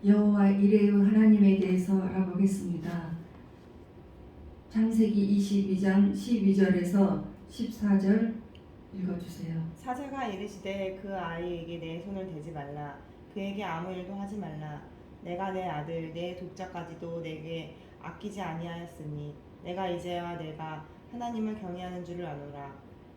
여호와 이레의 하나님에 대해서 알아보겠습니다. 창세기 22장 12절에서 14절 읽어주세요. 사자가 이르시되 그 아이에게 내 손을 대지 말라. 그에게 아무 일도 하지 말라. 내가 내 아들 내 독자까지도 내게 아끼지 아니하였으니 내가 이제야 내가 하나님을 경외하는 줄을 아노라.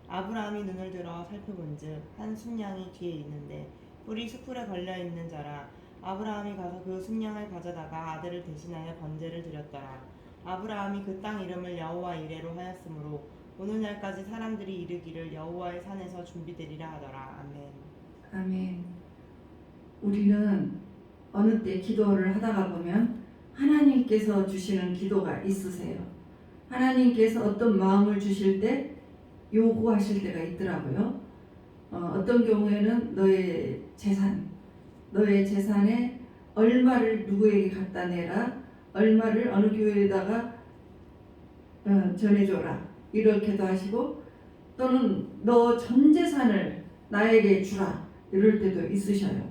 아브라함이 눈을 들어 살펴본즉 한 순양이 뒤에 있는데 뿔이 수풀에 걸려있는 자라. 아브라함이 가서 그 순양을 가져다가 아들을 대신하여 번제를 드렸더라. 아브라함이 그 땅 이름을 여호와 이레로 하였으므로 오늘날까지 사람들이 이르기를 여호와의 산에서 준비되리라 하더라. 아멘. 아멘. 우리는 어느 때 기도를 하다가 보면 하나님께서 주시는 기도가 있으세요. 하나님께서 어떤 마음을 주실 때 요구하실 때가 있더라고요. 어떤 경우에는 너의 재산에 얼마를 누구에게 갖다 내라, 얼마를 어느 교회에다가 전해줘라, 이렇게도 하시고, 또는 너 전 재산을 나에게 주라, 이럴 때도 있으셔요.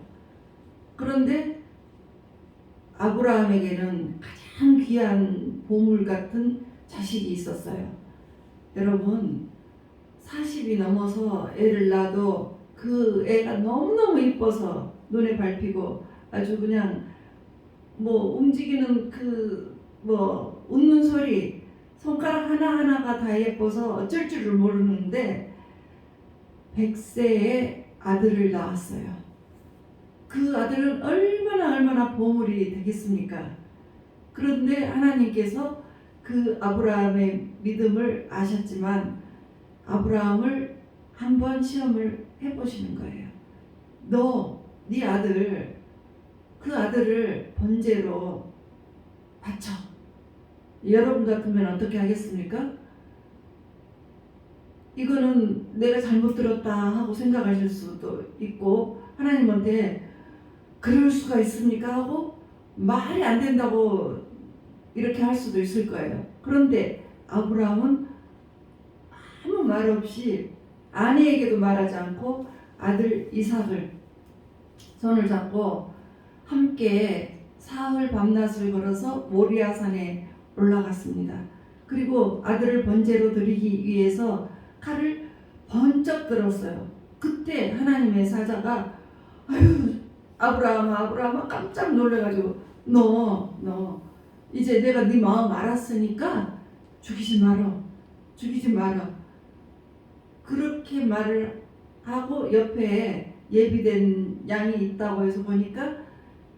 그런데 아브라함에게는 가장 귀한 보물 같은 자식이 있었어요. 여러분, 40이 넘어서 애를 낳아도 그 애가 너무너무 이뻐서 눈에 밟히고 아주 그냥 움직이는 웃는 소리, 손가락 하나하나가 다 예뻐서 어쩔 줄을 모르는데 100세에 아들을 낳았어요. 그 아들은 얼마나 보물이 되겠습니까? 그런데 하나님께서 그 아브라함의 믿음을 아셨지만 아브라함을 한번 시험을 해보시는 거예요. 네 아들, 그 아들을 번제로 바쳐. 여러분 같으면 어떻게 하겠습니까? 이거는 내가 잘못 들었다 하고 생각하실 수도 있고, 하나님한테 그럴 수가 있습니까 하고 말이 안 된다고 이렇게 할 수도 있을 거예요. 그런데 아브라함은 아무 말 없이 아내에게도 말하지 않고 아들 이삭을 손을 잡고 함께 사흘 밤낮을 걸어서 모리아산에 올라갔습니다. 그리고 아들을 번제로 드리기 위해서 칼을 번쩍 들었어요. 그때 하나님의 사자가 아브라함아 깜짝 놀래가지고 너 이제 내가 네 마음 알았으니까 죽이지 마라. 그렇게 말을 하고 옆에 예비된 양이 있다고 해서 보니까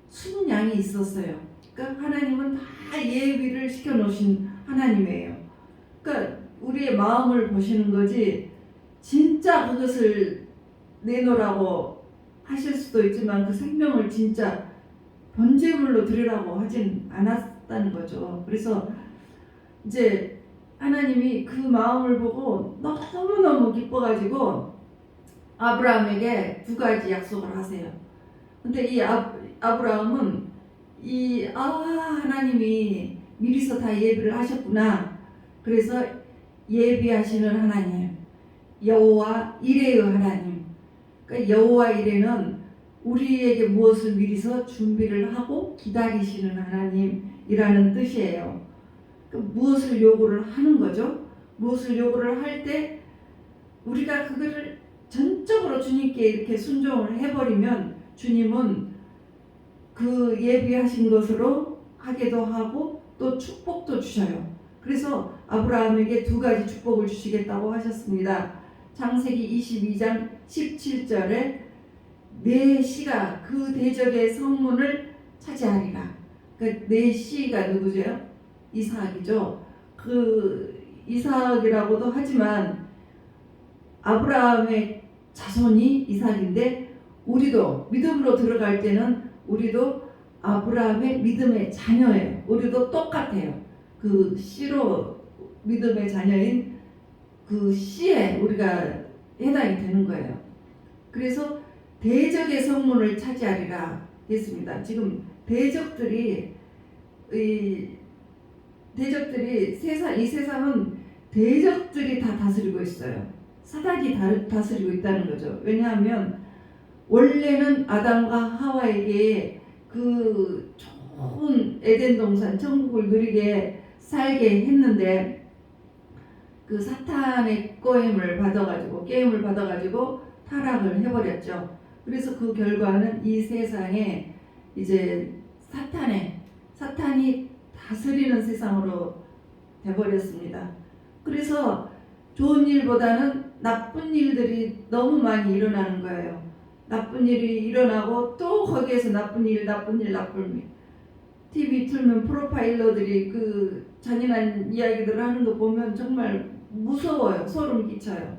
순양이 있었어요. 그러니까 하나님은 다 예비를 시켜놓으신 하나님이에요. 그러니까 우리의 마음을 보시는 거지 진짜 그것을 내놓으라고 하실 수도 있지만 그 생명을 진짜 번제물로 드리라고 하진 않았다는 거죠. 그래서 이제 하나님이 그 마음을 보고 너무너무 기뻐가지고 아브라함에게 2가지 약속을 하세요. 근데 이 아브라함은 하나님이 미리서 다 예비를 하셨구나. 그래서 예비하시는 하나님, 여호와 이레의 하나님. 그러니까 여호와 이레는 우리에게 무엇을 미리서 준비를 하고 기다리시는 하나님이라는 뜻이에요. 무엇을 요구를 하는 거죠? 무엇을 요구를 할 때 우리가 그거를 전적으로 주님께 이렇게 순종을 해버리면 주님은 그 예비하신 것으로 하게도 하고 또 축복도 주셔요. 그래서 아브라함에게 2가지 축복을 주시겠다고 하셨습니다. 창세기 22장 17절에 내 씨가 그 대적의 성문을 차지하리라. 그 내 씨가 누구죠? 이삭이죠. 그 이삭이라고도 하지만 아브라함의 자손이 이삭인데 우리도 믿음으로 들어갈 때는 우리도 아브라함의 믿음의 자녀예요. 우리도 똑같아요. 그 씨로 믿음의 자녀인 그 씨에 우리가 해당이 되는 거예요. 그래서 대적의 성문을 차지하리라 했습니다. 지금 대적들이 이 세상은 대적들이 다 다스리고 있어요. 사단이 다스리고 있다는 거죠. 왜냐하면 원래는 아담과 하와에게 그 좋은 에덴 동산 천국을 누리게 살게 했는데 그 사탄의 게임을 받아가지고 타락을 해버렸죠. 그래서 그 결과는 이 세상에 이제 사탄이 다스리는 세상으로 돼버렸습니다. 그래서 좋은 일보다는 나쁜 일들이 너무 많이 일어나는 거예요. 나쁜 일이 일어나고 또 거기에서 나쁜 일. TV 틀면 프로파일러들이 그 잔인한 이야기들을 하는 거 보면 정말 무서워요. 소름 끼쳐요.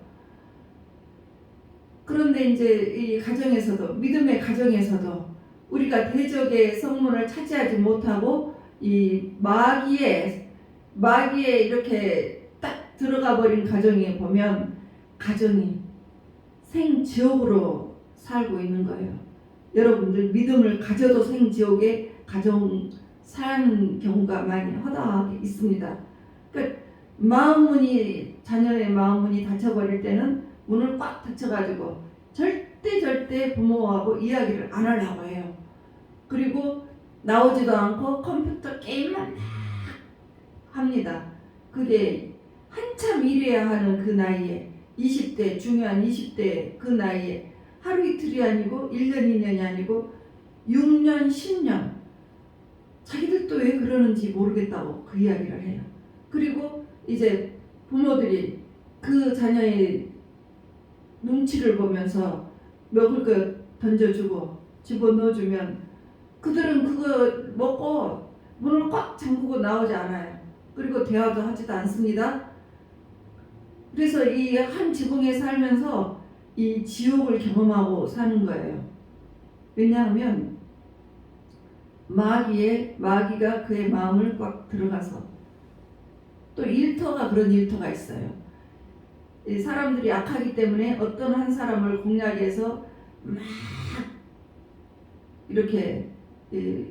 그런데 이제 이 가정에서도, 믿음의 가정에서도 우리가 대적의 성문을 차지하지 못하고 이 마귀에 이렇게 딱 들어가 버린 가정에 보면 가정이 생지옥으로 살고 있는 거예요. 여러분들 믿음을 가져도 생지옥에 가정 사는 경우가 많이 허다하게 있습니다. 그러니까 자녀의 마음 문이 닫혀버릴 때는 문을 꽉 닫혀가지고 절대 부모하고 이야기를 안 하려고 해요. 그리고 나오지도 않고 컴퓨터 게임만 막 합니다. 그게 한참 일해야 하는 그 나이에 20대 중요한 20대 그 나이에 하루 이틀이 아니고 1년 2년이 아니고 6년 10년 자기들도 왜 그러는지 모르겠다고 그 이야기를 해요. 그리고 이제 부모들이 그 자녀의 눈치를 보면서 먹을 거 던져주고 집어넣어주면 그들은 그거 먹고 문을 꽉 잠그고 나오지 않아요. 그리고 대화도 하지도 않습니다. 그래서 이 한 지붕에 살면서 이 지옥을 경험하고 사는 거예요. 왜냐하면 마귀가 그의 마음을 꽉 들어가서 또 그런 일터가 있어요. 이 사람들이 악하기 때문에 어떤 한 사람을 공략해서 막 이렇게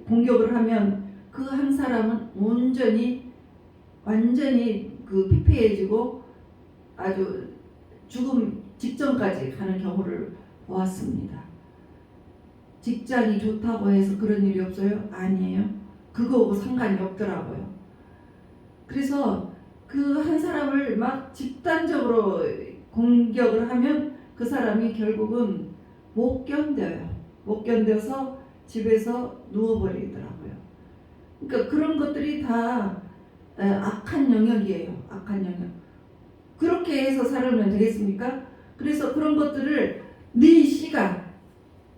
공격을 하면 그 한 사람은 완전히 그 피폐해지고 아주 죽음 직전까지 가는 경우를 보았습니다. 직장이 좋다고 해서 그런 일이 없어요? 아니에요. 그거하고 상관이 없더라고요. 그래서 그 한 사람을 막 집단적으로 공격을 하면 그 사람이 결국은 못 견뎌서 집에서 누워버리더라고요. 그러니까 그런 것들이 다 악한 영역이에요. 악한 영역. 그렇게 해서 살면 되겠습니까? 그래서 그런 것들을 네 시간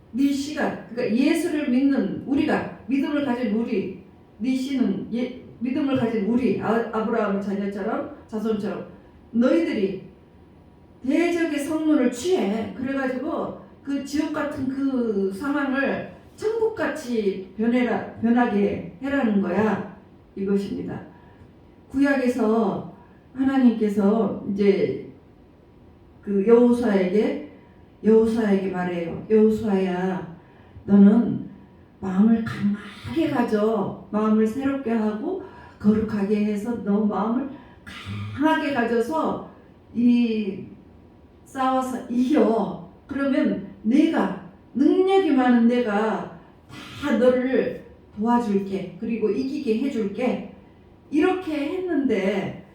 그러니까 예수를 믿는 우리가 믿음을 가진 우리 네 씨는 믿음을 가진 우리 아브라함의 자손처럼 너희들이 대적의 성문을 취해 그래가지고 그 지옥 같은 그 상황을 천국같이 변하게 해라는 거야. 이것입니다. 구약에서 하나님께서 이제 그 여호수아에게 말해요. 여호수아야, 너는 마음을 강하게 가져. 마음을 새롭게 하고 거룩하게 해서 너 마음을 강하게 가져서 싸워서 이겨. 그러면 능력이 많은 내가 다 너를 도와줄게. 그리고 이기게 해줄게. 이렇게 했는데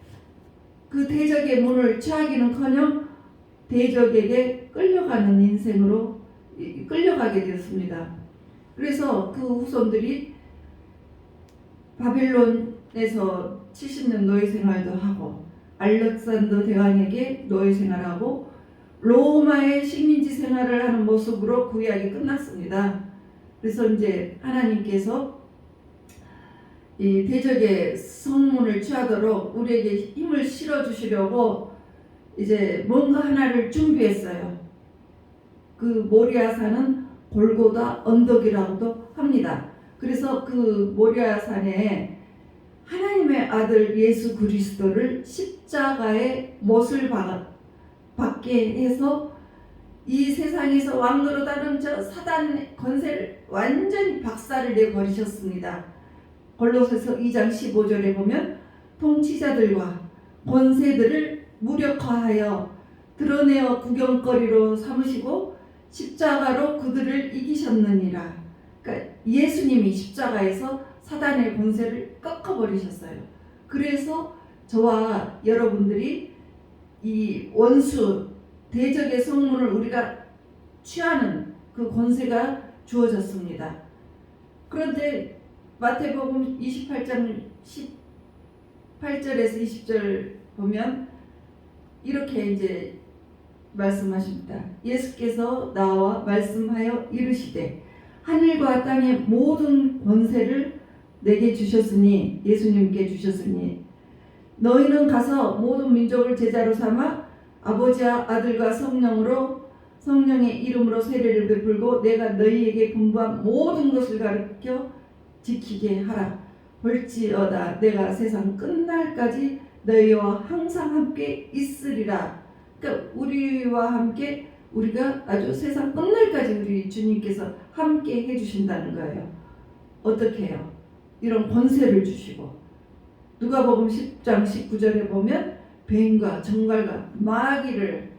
그 대적의 문을 취하기는커녕 대적에게 끌려가는 인생으로 끌려가게 되었습니다. 그래서 그 후손들이 바빌론에서 70년 노예 생활도 하고 알렉산더 대왕에게 노예 생활하고 로마의 식민지 생활을 하는 모습으로 구약이 끝났습니다. 그래서 이제 하나님께서 이 대적의 성문을 취하도록 우리에게 힘을 실어주시려고 이제 뭔가 하나를 준비했어요. 그 모리아산은 골고다 언덕이라고도 합니다. 그래서 그 모리아산에 하나님의 아들 예수 그리스도를 십자가에 못을 박게 해서 이 세상에서 왕노릇하는 저 사단 권세를 완전히 박살을 내버리셨습니다. 골로새서 2장 15절에 보면 통치자들과 권세들을 무력화하여 드러내어 구경거리로 삼으시고 십자가로 그들을 이기셨느니라. 그러니까 예수님이 십자가에서 사단의 권세를 꺾어버리셨어요. 그래서 저와 여러분들이 이 원수 대적의 성문을 우리가 취하는 그 권세가 주어졌습니다. 그런데 마태복음 28장 18절에서 20절 보면 이렇게 이제 말씀하십니다. 예수께서 나와 말씀하여 이르시되 하늘과 땅의 모든 권세를 내게 주셨으니, 예수님께 주셨으니 너희는 가서 모든 민족을 제자로 삼아 아버지와 아들과 성령의 이름으로 세례를 베풀고 내가 너희에게 분부한 모든 것을 가르쳐 지키게 하라. 볼지어다 내가 세상 끝날까지 너희와 항상 함께 있으리라. 그러니까 우리와 함께, 우리가 아주 세상 끝날까지 우리 주님께서 함께 해주신다는 거예요. 어떻게 해요? 이런 권세를 주시고, 누가복음 10장 19절에 보면 뱀과 정갈과 마귀를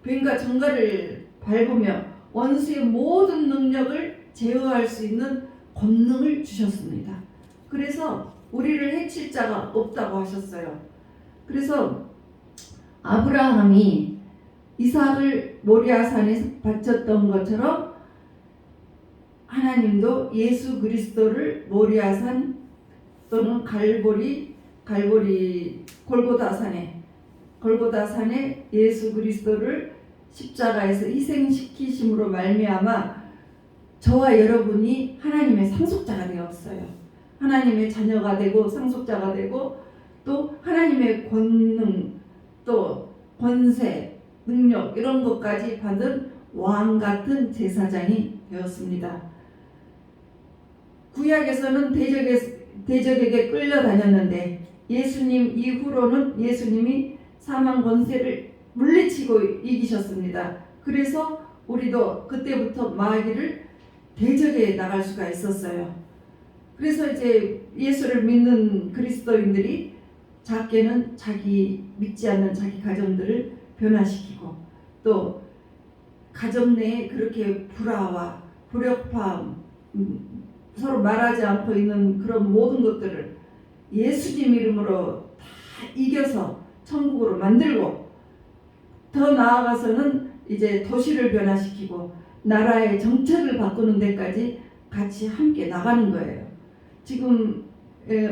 뱀과 정갈을 밟으며 원수의 모든 능력을 제어할 수 있는 권능을 주셨습니다. 그래서 우리를 해칠 자가 없다고 하셨어요. 그래서 아브라함이 이삭을 모리아산에서 바쳤던 것처럼 하나님도 예수 그리스도를 모리아산 또는 골고다산에 예수 그리스도를 십자가에서 희생시키심으로 말미암아 저와 여러분이 하나님의 상속자가 되었어요. 하나님의 자녀가 되고 상속자가 되고 또 하나님의 권능 또 권세 능력 이런 것까지 받은 왕 같은 제사장이 되었습니다. 구약에서는 대적에게 끌려다녔는데 예수님 이후로는 예수님이 사망 권세를 물리치고 이기셨습니다. 그래서 우리도 그때부터 마귀를 대적해 나갈 수가 있었어요. 그래서 이제 예수를 믿는 그리스도인들이 작게는 자기 믿지 않는 자기 가정들을 변화시키고 또 가정 내에 그렇게 불화와 불협화음 서로 말하지 않고 있는 그런 모든 것들을 예수님 이름으로 다 이겨서 천국으로 만들고 더 나아가서는 이제 도시를 변화시키고 나라의 정책을 바꾸는 데까지 같이 함께 나가는 거예요. 지금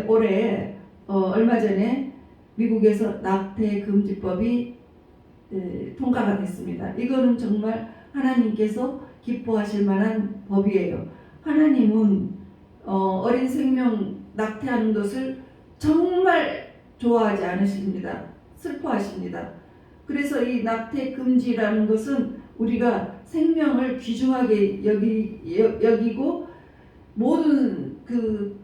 올해 얼마 전에 미국에서 낙태 금지법이 통과가 됐습니다. 이거는 정말 하나님께서 기뻐하실 만한 법이에요. 하나님은 어린 생명 낙태하는 것을 정말 좋아하지 않으십니다. 슬퍼하십니다. 그래서 이 낙태 금지라는 것은 우리가 생명을 귀중하게 여기고 모든 그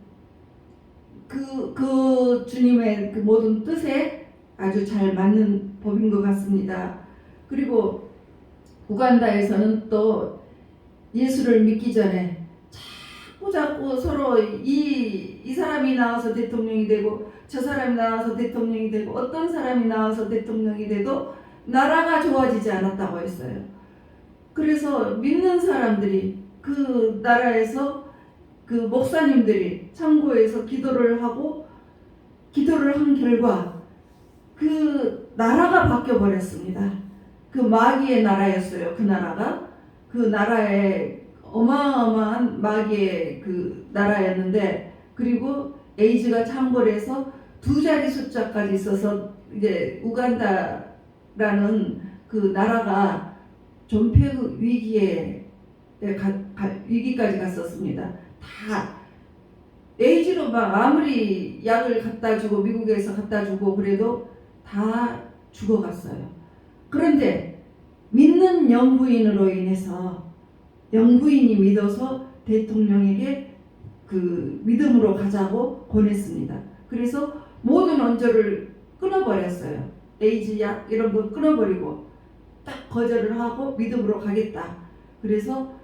주님의 그 모든 뜻에 아주 잘 맞는 법인 것 같습니다. 그리고 우간다에서는 또 예수를 믿기 전에 자꾸 서로 이 사람이 나와서 대통령이 되고 저 사람이 나와서 대통령이 되고 어떤 사람이 나와서 대통령이 돼도 나라가 좋아지지 않았다고 했어요. 그래서 믿는 사람들이 그 나라에서 그 목사님들이 참고해서 기도를 한 결과 그 나라가 바뀌어 버렸습니다. 그 마귀의 나라였어요. 그 나라가 그 나라에 어마어마한 마귀의 그 나라였는데 그리고 에이즈가 창궐해서 2자리 숫자까지 있어서 이제 우간다라는 그 나라가 존폐 위기까지 갔었습니다. 다 에이즈로 막 아무리 약을 갖다 주고 미국에서 갖다 주고 그래도 다 죽어갔어요. 그런데 믿는 영부인으로 인해서 영부인이 믿어서 대통령에게 그 믿음으로 가자고 권했습니다. 그래서 모든 원조를 끊어버렸어요. 에이즈 약 이런 거 끊어버리고 딱 거절을 하고 믿음으로 가겠다. 그래서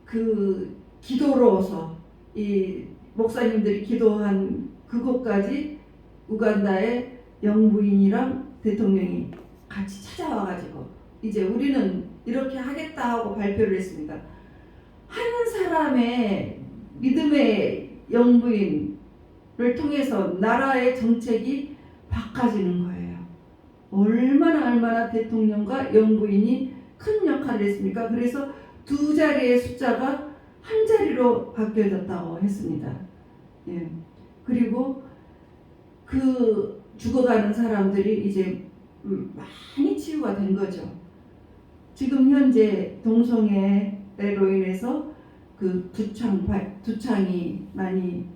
그 기도로서 이 목사님들이 기도한 그곳까지 우간다의 영부인이랑 대통령이 같이 찾아와가지고 이제 우리는 이렇게 하겠다 하고 발표를 했습니다. 한 사람의 믿음의 영부인을 통해서 나라의 정책이 바꿔지는 거예요. 얼마나 대통령과 영부인이 큰 역할을 했습니까? 그래서 두 자리의 숫자가 한 자리로 바뀌어졌다고 했습니다. 예. 그리고 그 죽어가는 사람들이 이제 많이 치유가 된 거죠. 지금 현재 동성애로 인해서 그 두창이 많이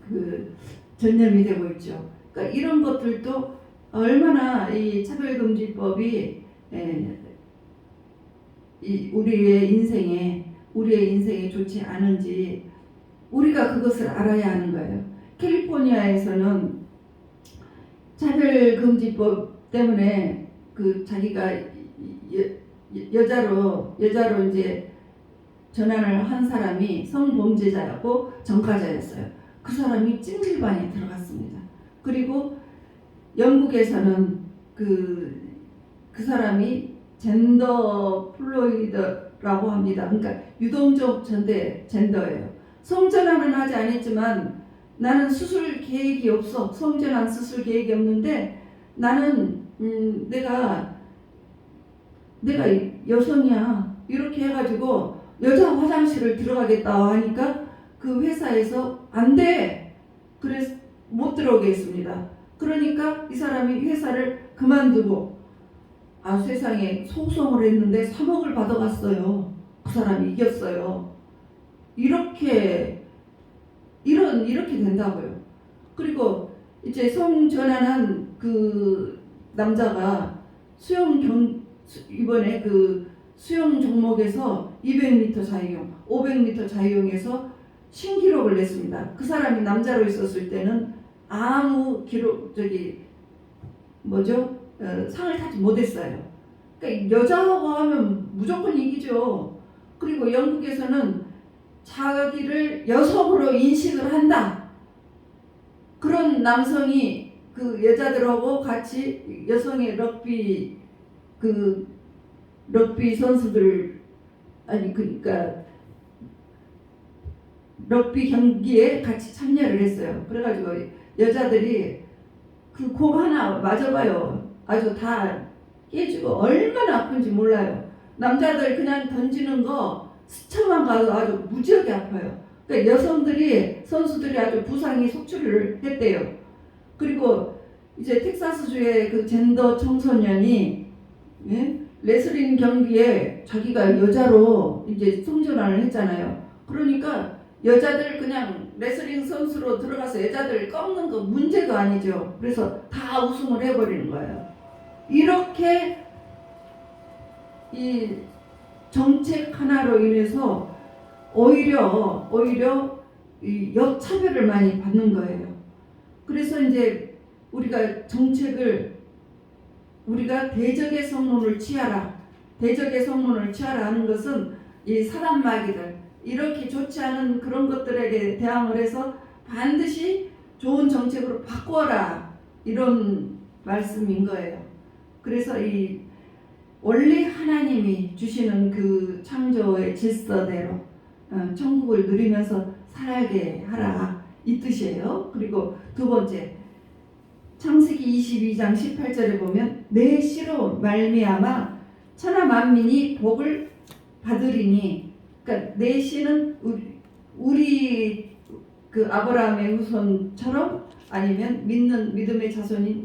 그 전염이 되고 있죠. 그러니까 이런 것들도 얼마나 이 차별금지법이 이 우리의 인생에 좋지 않은지 우리가 그것을 알아야 하는 거예요. 캘리포니아에서는 차별금지법 때문에 그 자기가 여자로 이제 전환을 한 사람이 성범죄자였고 전과자였어요. 그 사람이 찜질방에 들어갔습니다. 그리고 영국에서는 그 사람이 젠더 플루이드라고 합니다. 그러니까 유동적 젠더예요. 성전환은 하지 않았지만 나는 수술 계획이 없어. 성전환 수술 계획이 없는데 나는 내가 여성이야. 이렇게 해가지고 여자 화장실을 들어가겠다고 하니까 그 회사에서 안 돼. 그래서 못 들어오게 했습니다. 그러니까 이 사람이 회사를 그만두고 세상에 소송을 했는데 3억을 받아갔어요. 그 사람이 이겼어요. 이렇게 된다고요. 그리고 이제 성전환한 그 남자가 이번에 그 수영 종목에서 200m 자유형, 500m 자유형에서 신기록을 냈습니다. 그 사람이 남자로 있었을 때는 아무 상을 타지 못했어요. 그러니까 여자하고 하면 무조건 이기죠. 그리고 영국에서는 자기를 여성으로 인식을 한다. 그런 남성이 그 여자들하고 같이 여성의 럭비 선수들 그러니까 럭비 경기에 같이 참여를 했어요. 그래가지고 여자들이 그 공 하나 맞아봐요. 아주 다 깨지고 얼마나 아픈지 몰라요. 남자들 그냥 던지는 거 스쳐만 가도 아주 무지하게 아파요. 그러니까 선수들이 아주 부상이 속출을 했대요. 그리고 이제 텍사스주의 그 젠더 청소년이 레슬링 경기에 자기가 여자로 이제 성전환을 했잖아요. 그러니까 여자들 그냥 레슬링 선수로 들어가서 여자들 꺾는 거 문제가 아니죠. 그래서 다 우승을 해버리는 거예요. 이렇게 이 정책 하나로 인해서 오히려 이 역차별을 많이 받는 거예요. 그래서 이제 우리가 대적의 성문을 취하라 하는 것은 이 사단 마귀들 이렇게 좋지 않은 그런 것들에게 대항을 해서 반드시 좋은 정책으로 바꿔라 이런 말씀인 거예요. 그래서 이 원래 하나님이 주시는 그 창조의 질서대로 천국을 누리면서 살게 하라 이 뜻이에요. 그리고 두 번째 창세기 22장 18절에 보면 내 씨로 말미암아 천하 만민이 복을 받으리니 그러니까 내 씨는 우리 그 아브라함의 후손처럼 아니면 믿음의 자손인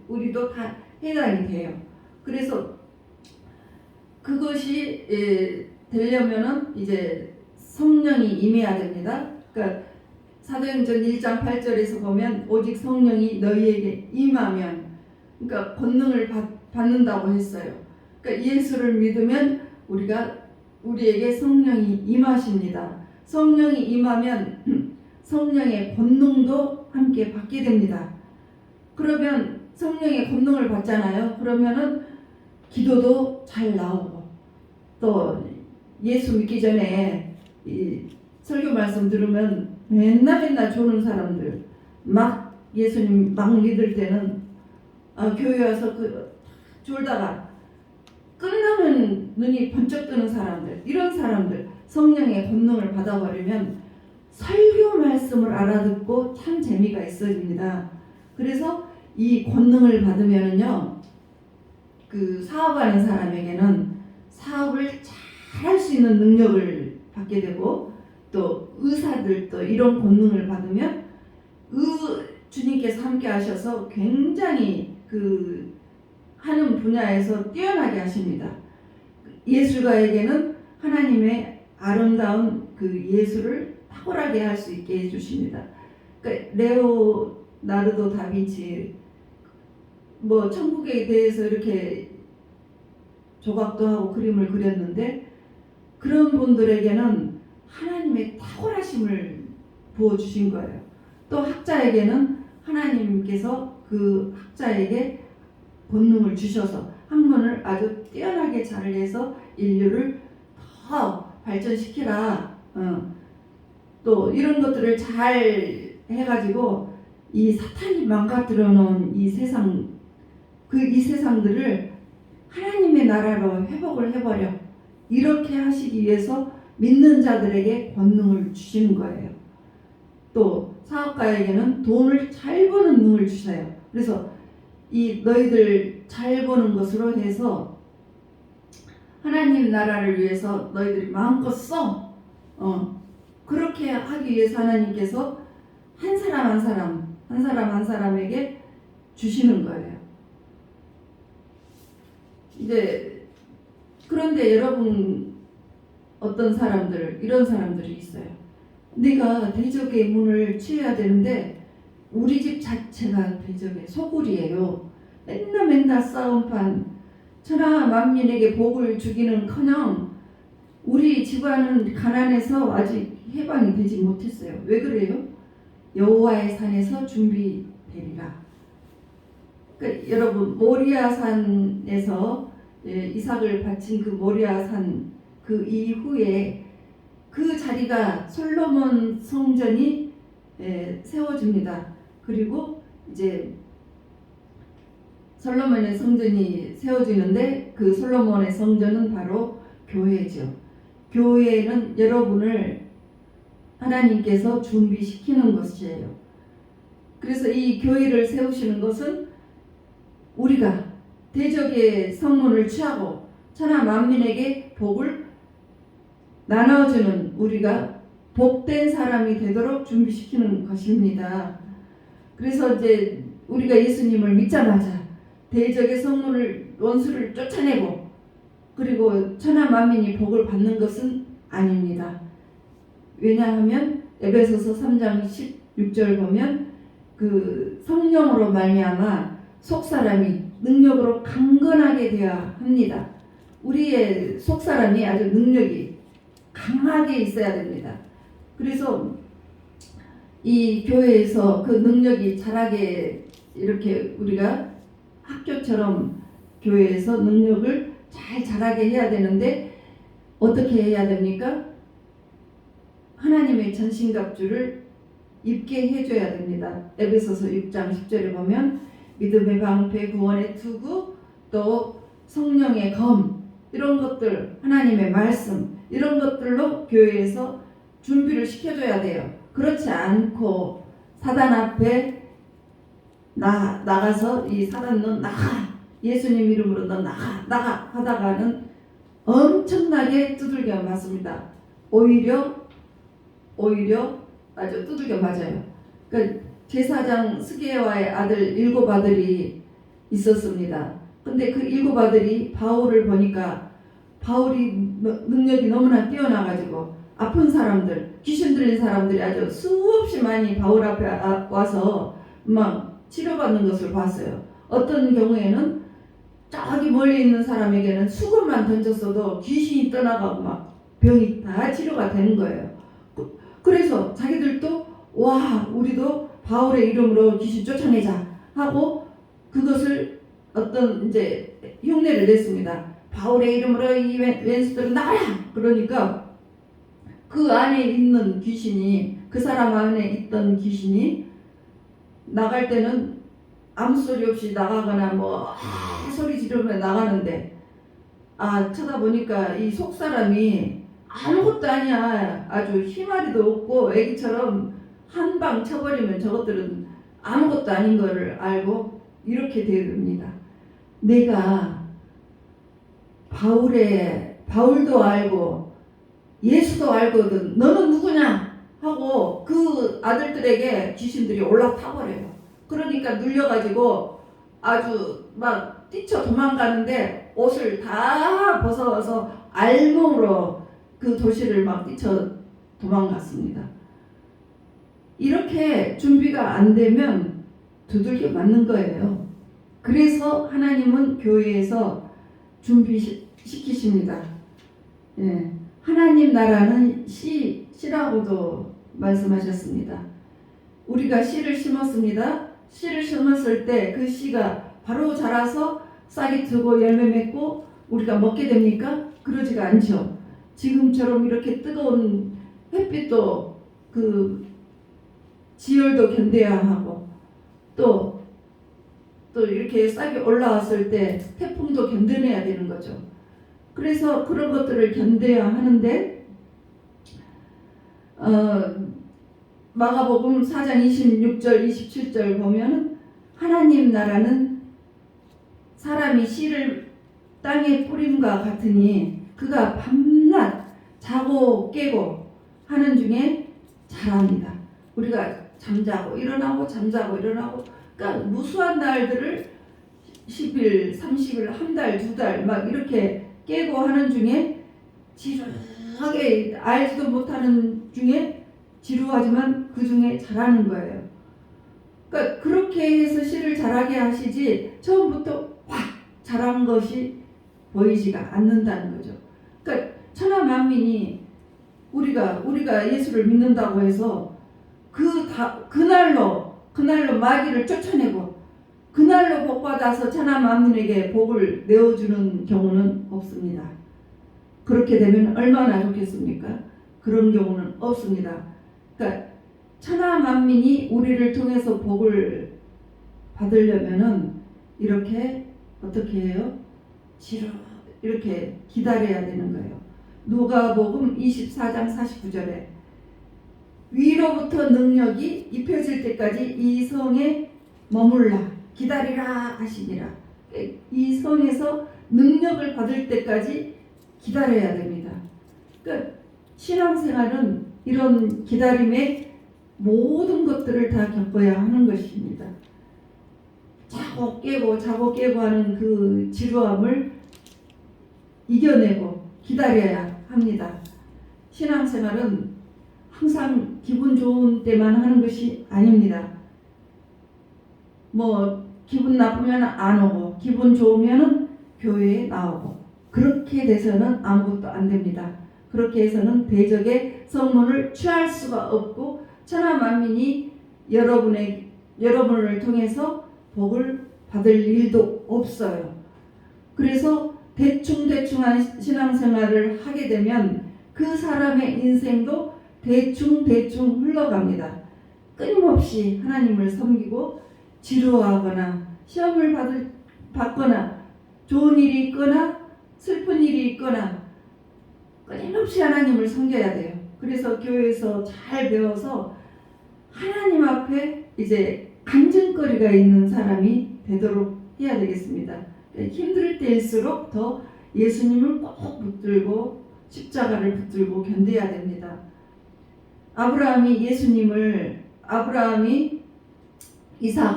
우리도 다 해당이 돼요. 그래서 그것이 되려면은 이제 성령이 임해야 됩니다. 그러니까 사도행전 1장 8절에서 보면 오직 성령이 너희에게 임하면 그러니까 권능을 받는다고 했어요. 그러니까 예수를 믿으면 우리에게 성령이 임하십니다. 성령이 임하면 성령의 권능도 함께 받게 됩니다. 그러면 성령의 권능을 받잖아요. 그러면은 기도도 잘 나오고 또 예수 믿기 전에 이 설교 말씀 들으면 맨날 조는 사람들 예수님 막 믿을 때는 교회 와서 졸다가 끝나면 눈이 번쩍 뜨는 사람들, 이런 사람들 성령의 권능을 받아버리면 설교 말씀을 알아듣고 참 재미가 있어집니다. 그래서 이 권능을 받으면은요, 그 사업하는 사람에게는 사업을 잘 할 수 있는 능력을 받게 되고, 또 의사들도 이런 권능을 받으면 주님께서 함께 하셔서 굉장히 그 하는 분야에서 뛰어나게 하십니다. 예술가에게는 하나님의 아름다운 그 예술을 탁월하게 할 수 있게 해주십니다. 그러니까 레오나르도 다빈치 뭐 천국에 대해서 이렇게 조각도 하고 그림을 그렸는데, 그런 분들에게는 하나님의 탁월하심을 부어주신 거예요. 또 학자에게는 하나님께서 그 학자에게 본능을 주셔서 학문을 아주 뛰어나게 잘해서 인류를 더 발전시키라. 또 이런 것들을 잘 해가지고 이 사탄이 망가뜨려 놓은 이 세상, 이 세상들을 하나님의 나라로 회복을 해버려. 이렇게 하시기 위해서 믿는 자들에게 권능을 주시는 거예요. 또 사업가에게는 돈을 잘 버는 능을 주세요. 그래서 이 너희들 잘 버는 것으로 해서 하나님 나라를 위해서 너희들이 마음껏 써. 그렇게 하기 위해서 하나님께서 한 사람 한 사람에게 주시는 거예요. 이제 그런데 여러분, 어떤 사람들, 이런 사람들이 있어요. 내가 대적의 문을 취해야 되는데 우리 집 자체가 대적의 소굴이에요. 맨날 싸움판, 천하 만민에게 복을 주기는커녕 우리 집안은 가난해서 아직 해방이 되지 못했어요. 왜 그래요? 여호와의 산에서 준비되리라. 그러니까 여러분, 모리아산에서 이삭을 바친 그 모리아산 그 이후에 그 자리가 솔로몬 성전이 세워집니다. 그리고 이제 솔로몬의 성전이 세워지는데 그 솔로몬의 성전은 바로 교회죠. 교회는 여러분을 하나님께서 준비시키는 것이에요. 그래서 이 교회를 세우시는 것은 우리가 대적의 성문을 취하고 천하 만민에게 복을 나눠주는, 우리가 복된 사람이 되도록 준비시키는 것입니다. 그래서 이제 우리가 예수님을 믿자마자 대적의 성문을, 원수를 쫓아내고 그리고 천하 만민이 복을 받는 것은 아닙니다. 왜냐하면 에베소서 3장 16절 보면 그 성령으로 말미암아 속사람이 능력으로 강건하게 되어야 합니다. 우리의 속사람이 아주 능력이 강하게 있어야 됩니다. 그래서 이 교회에서 그 능력이 자라게, 이렇게 우리가 학교처럼 교회에서 능력을 잘 자라게 해야 되는데 어떻게 해야 됩니까? 하나님의 전신갑주를 입게 해줘야 됩니다. 에베소서 6장 10절에 보면 믿음의 방패, 구원의 투구, 또 성령의 검, 이런 것들, 하나님의 말씀, 이런 것들로 교회에서 준비를 시켜줘야 돼요. 그렇지 않고 사단 앞에 나가서 이 사단 너 나가, 예수님 이름으로 너 나가 하다가는 엄청나게 두들겨 맞습니다. 오히려 아주 두들겨 맞아요. 그러니까 제사장 스게와의 아들 7아들이 있었습니다. 근데 그 7아들이 바울을 보니까 바울이 능력이 너무나 뛰어나가지고 아픈 사람들, 귀신 들린 사람들이 아주 수없이 많이 바울 앞에 와서 막 치료받는 것을 봤어요. 어떤 경우에는 저기 멀리 있는 사람에게는 수건만 던졌어도 귀신이 떠나가고 막 병이 다 치료가 되는 거예요. 그래서 자기들도 와, 우리도 바울의 이름으로 귀신 쫓아내자 하고 그것을 어떤 이제 흉내를 냈습니다. 바울의 이름으로 이 왼수들은 나가라! 그러니까 그 안에 있는 귀신이, 그 사람 안에 있던 귀신이 나갈 때는 아무 소리 없이 나가거나 뭐 소리 지르면 나가는데 쳐다보니까 이 속사람이 아무것도 아니야. 아주 희마리도 없고 애기처럼 한 방 쳐버리면 저것들은 아무것도 아닌 거를 알고 이렇게 됩니다. 내가 바울도 알고 예수도 알거든. 너는 누구냐? 하고 그 아들들에게 귀신들이 올라타버려요. 그러니까 눌려가지고 아주 막 뛰쳐 도망가는데 옷을 다 벗어서 알몸으로 그 도시를 막 뛰쳐 도망갔습니다. 이렇게 준비가 안 되면 두들겨 맞는 거예요. 그래서 하나님은 교회에서 준비시키십니다. 예, 하나님 나라는 씨라고도 말씀하셨습니다. 우리가 씨를 심었습니다. 씨를 심었을 때 그 씨가 바로 자라서 싹이 트고 열매 맺고 우리가 먹게 됩니까? 그러지가 않죠. 지금처럼 이렇게 뜨거운 햇빛도 그 지열도 견뎌야 하고 또 이렇게 싹이 올라왔을 때 태풍도 견뎌내야 되는 거죠. 그래서 그런 것들을 견뎌야 하는데 마가복음 4장 26절 27절 보면 하나님 나라는 사람이 씨를 땅에 뿌림과 같으니 그가 밤낮 자고 깨고 하는 중에 자랍니다. 우리가 잠자고 일어나고 잠자고 일어나고 그러니까 무수한 날들을 10일, 30일, 한 달, 두 달 막 이렇게 깨고 하는 중에 지루하게 알지도 못하는 중에 지루하지만 그 중에 잘하는 거예요. 그러니까 그렇게 해서 씨를 자라게 하시지 처음부터 확 자란 것이 보이지가 않는다는 거죠. 그러니까 천하 만민이 우리가 예수를 믿는다고 해서 그날로 마귀를 쫓아내고 그날로 복받아서 천하 만민에게 복을 내어주는 경우는 없습니다. 그렇게 되면 얼마나 좋겠습니까? 그런 경우는 없습니다. 그러니까 천하 만민이 우리를 통해서 복을 받으려면은 이렇게 어떻게 해요? 이렇게 기다려야 되는 거예요. 누가복음 24장 49절에 위로부터 능력이 입혀질 때까지 이 성에 머물라 기다리라 하시니라. 이 성에서 능력을 받을 때까지 기다려야 됩니다. 그러니까 신앙생활은 이런 기다림의 모든 것들을 다 겪어야 하는 것입니다. 자고 깨고 하는 그 지루함을 이겨내고 기다려야 합니다. 신앙생활은 항상 기분 좋은 때만 하는 것이 아닙니다. 뭐 기분 나쁘면 안 오고 기분 좋으면 교회에 나오고 그렇게 돼서는 아무것도 안 됩니다. 그렇게 해서는 대적의 성문을 취할 수가 없고 천하 만민이 여러분을 통해서 복을 받을 일도 없어요. 그래서 대충한 신앙생활을 하게 되면 그 사람의 인생도 대충 흘러갑니다. 끊임없이 하나님을 섬기고 지루하거나 시험을 받거나 좋은 일이 있거나 슬픈 일이 있거나 끊임없이 하나님을 섬겨야 돼요. 그래서 교회에서 잘 배워서 하나님 앞에 이제 간증거리가 있는 사람이 되도록 해야 되겠습니다. 힘들 때일수록 더 예수님을 꼭 붙들고 십자가를 붙들고 견뎌야 됩니다. 아브라함이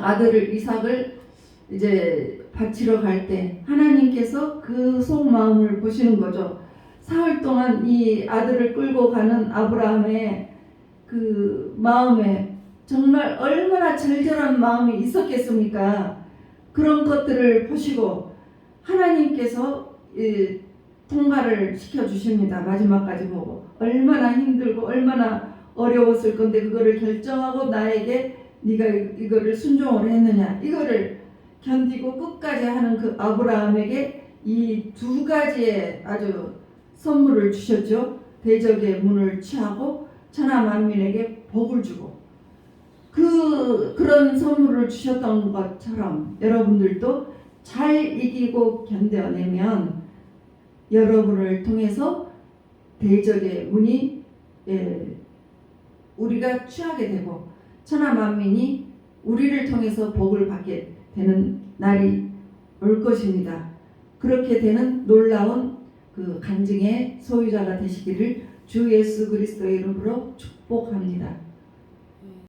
아들을 이삭을 이제 바치러 갈 때 하나님께서 그 속마음을 보시는 거죠. 사흘 동안 이 아들을 끌고 가는 아브라함의 그 마음에 정말 얼마나 절절한 마음이 있었겠습니까? 그런 것들을 보시고 하나님께서 통과를 시켜주십니다. 마지막까지 보고 얼마나 힘들고 얼마나 어려웠을 건데 그거를 결정하고 나에게 네가 이거를 순종을 했느냐 이거를 견디고 끝까지 하는 그 아브라함에게 이 두 가지의 아주 선물을 주셨죠. 대적의 문을 취하고 천하 만민에게 복을 주고 그런 선물을 주셨던 것처럼 여러분들도 잘 이기고 견뎌내면 여러분을 통해서 대적의 문이 우리가 취하게 되고 천하 만민이 우리를 통해서 복을 받게 되는 날이 올 것입니다. 그렇게 되는 놀라운 그 간증의 소유자가 되시기를 주 예수 그리스도의 이름으로 축복합니다.